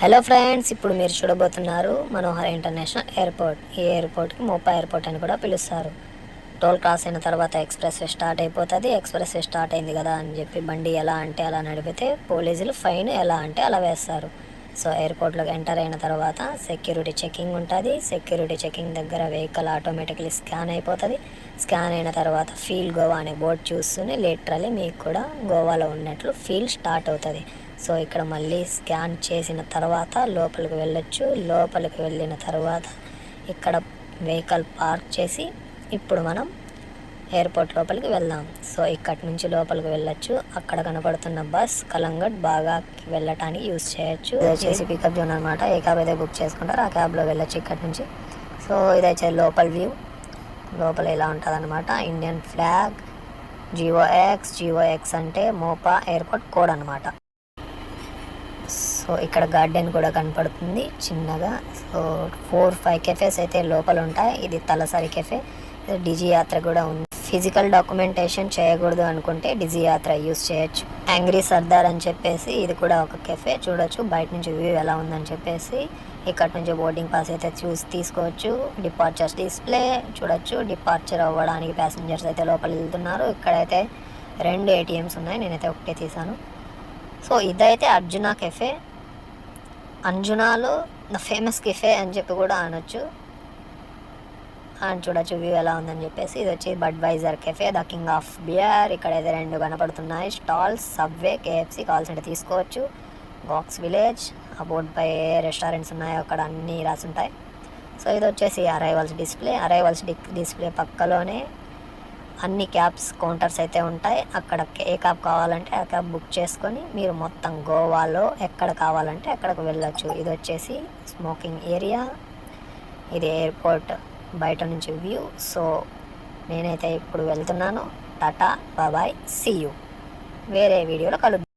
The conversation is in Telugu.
హలో ఫ్రెండ్స్, ఇప్పుడు మీరు చూడబోతున్నారు మనోహర ఇంటర్నేషనల్ ఎయిర్పోర్ట్. ఈ ఎయిర్పోర్ట్కి మోపా ఎయిర్పోర్ట్ అని కూడా పిలుస్తారు. టోల్ క్రాస్ అయిన తర్వాత ఎక్స్ప్రెస్ వే స్టార్ట్ అయిపోతుంది. ఎక్స్ప్రెస్ వే స్టార్ట్ అయింది కదా అని చెప్పి బండి ఎలా అంటే అలా నడిపితే పోలీసులు ఫైన్ ఎలా అంటే అలా వేస్తారు. సో ఎయిర్పోర్ట్లోకి ఎంటర్ అయిన తర్వాత సెక్యూరిటీ చెకింగ్ ఉంటుంది. సెక్యూరిటీ చెకింగ్ దగ్గర వెహికల్ ఆటోమేటిక్లీ స్కాన్ అయిపోతుంది. స్కాన్ అయిన తర్వాత ఫీల్ గోవా అనే బోర్డు చూస్తూనే లిటరలీ మీకు కూడా గోవాలో ఉన్నట్లు ఫీల్ స్టార్ట్ అవుతుంది. సో ఇక్కడ మళ్ళీ స్కాన్ చేసిన తర్వాత లోపలికి వెళ్ళొచ్చు. లోపలికి వెళ్ళిన తర్వాత ఇక్కడ వెహికల్ పార్క్ చేసి ఇప్పుడు మనం ఎయిర్పోర్ట్ లోపలికి వెళ్దాం. సో ఇక్కడి నుంచి లోపలికి వెళ్ళొచ్చు. అక్కడ కనపడుతున్న బస్ కలంగట్ బాగా వెళ్ళటానికి యూజ్ చేయొచ్చు. ఇది వచ్చేసి పికప్ జోన్ అనమాట. ఏ క్యాబ్ అయితే బుక్ చేసుకుంటారో ఆ క్యాబ్లో వెళ్ళొచ్చు ఇక్కడి నుంచి. సో ఇదైతే లోపల వ్యూ. లోపల ఇలా ఉంటుంది అనమాట. ఇండియన్ ఫ్లాగ్, GOX అంటే మోపా ఎయిర్పోర్ట్ కోడ్ అనమాట. సో ఇక్కడ గార్డెన్ కూడా కనపడుతుంది చిన్నగా. సో 4-5 కెఫేస్ అయితే లోపల ఉంటాయి. ఇది తలసరి కెఫే. డిజి యాత్ర కూడా ఉంది. ఫిజికల్ డాక్యుమెంటేషన్ చేయకూడదు అనుకుంటే డిజి యాత్ర యూస్ చేయొచ్చు. యాంగ్రీ సర్దార్ అని చెప్పేసి ఇది కూడా ఒక కెఫే. చూడొచ్చు బయట నుంచి వ్యూ ఎలా ఉందని చెప్పేసి. ఇక్కడ నుంచి బోర్డింగ్ పాస్ అయితే తీసుకోవచ్చు. డిపార్చర్స్ డిస్ప్లే చూడొచ్చు. డిపార్చర్ అవ్వడానికి ప్యాసింజర్స్ అయితే లోపల వెళ్తున్నారు. ఇక్కడైతే 2 ATMs ఉన్నాయి. నేనైతే ఒకటే తీసాను. సో ఇదైతే అర్జున కెఫే. అంజునాలో ద ఫేమస్ కెఫే అని చెప్పి కూడా అనొచ్చు. అండ్ చూడొచ్చు వ్యూ ఎలా ఉందని చెప్పేసి. ఇది వచ్చి Budweiser cafe, the king of beer. ఇక్కడైతే 2 కనపడుతున్నాయి స్టాల్స్. సబ్వే, KFC కావాల్సింటే తీసుకోవచ్చు. బాక్స్ విలేజ్, ఆ బోర్డుపై రెస్టారెంట్స్ ఉన్నాయో అక్కడ అన్నీ రాసి ఉంటాయి. సో ఇది వచ్చేసి అరైవల్స్ డిస్ప్లే. అరైవల్స్ డిస్ప్లే పక్కలోనే అన్ని క్యాబ్స్ కౌంటర్స్ అయితే ఉంటాయి. అక్కడ ఏ క్యాబ్ కావాలంటే ఆ క్యాబ్ బుక్ చేసుకొని మీరు మొత్తం గోవాలో ఎక్కడ కావాలంటే అక్కడికి వెళ్ళొచ్చు. ఇది వచ్చేసి స్మోకింగ్ ఏరియా. ఇది ఎయిర్పోర్ట్ బయట నుంచి వ్యూ. సో నేనైతే ఇప్పుడు వెళ్తున్నాను. టాటా బాబాయ్, సీ యూ. వేరే వీడియోలో కలుద్దాం.